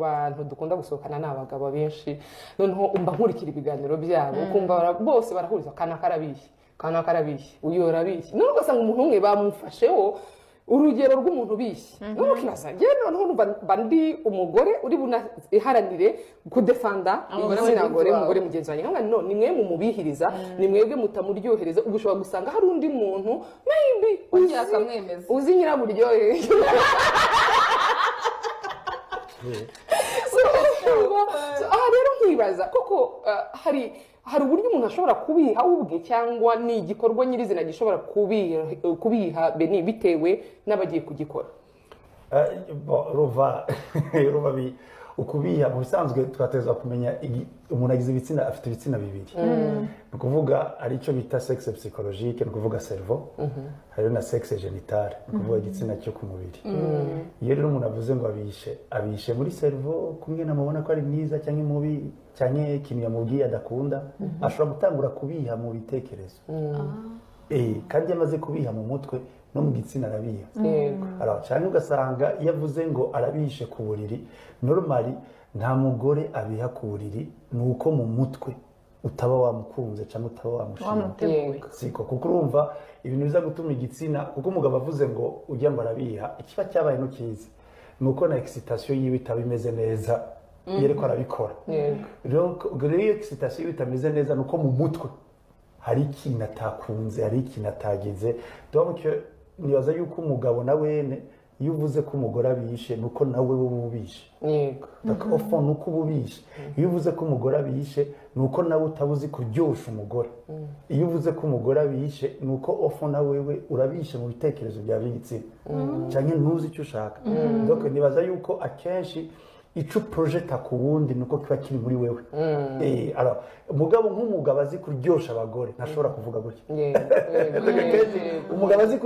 Abantu dukunda gusohokana n'abagabo benshi noneho umba nkurikira ibiganiro byabo ukumva bose barahuriza kana karabishye uyu yarabishye none ugasanga umuntu umwe bamufasheho urugero rw'umuntu bishye none ukibaza je noneho numva ndi umugore uri bunaharanire kudefanda igitsina gore umugore mugenzi wanjye nkanga none nimwe mu mubihiriza nimwebwe mutamuryohereza ugushobora gusanga hari undi muntu maybe uzi nyiraburyohe rero nkibaza koko hari uburyo umuntu ashobora kubiha ubwe cyangwa ni igikorwa nyirizina gishobora kubiha bitewe n'abagiye kugikora ruva ukubiha mu bisanzwe twateza kumenya umuntu agize ibitsina afite ibitsina bibiri ni ukuvuga ari cyo bita sexe psychologique ni ukuvuga cerveau hari na sexe genitale ni ukuvuga igitsina cyo ku mubiri iyo rero umuntu avuze ngo abishe muri cerveau kumwe namubona ko ari mwiza cyangwa mubi cyangwa ikintu yamubwiye adakunda ashobora gutangura kubiha mu bitekerezo kandi yamaze kubiha mu mutwe no mu gitsina arabiha cyane ugasanga iyo avuze ngo arabishe ku buriri normally nta mugore abiha ku buriri ni uko mu mutwe utaba wamukunze cyangwa utaba wamushimye siko kuko urumva ibintu biza gutuma igitsina kuko umugabo avuze ngo ujya ngo arabiha ikiba cyabaye n'ukizi ni uko na excitation yiwe itaba imeze neza iyo ariko arabikora rero iyo excitation yiwe itameze neza ni uko mu mutwe hari ikintu atakunze hari ikintu atagize donc nibaza yuko umugabo na wene iyo uvuze ko umugore abishe nuko nawe wowe ubishe yego ofo nuko ubishe iyo uvuze ko umugore abishe nuko nawe utabuzi kuryosha umugore iyo uvuze ko umugore abishe nuko ofo nawe wewe urabishe mu bitekerezo bya bigitsina cyangwa ntuzi icyo ushaka donc nibaza yuko akenshi ico project akubundi nuko kiba kiri muri wewe alors umugabo nk'umugabo azi kuryosha abagore ntashobora kuvuga gutya umugabo azi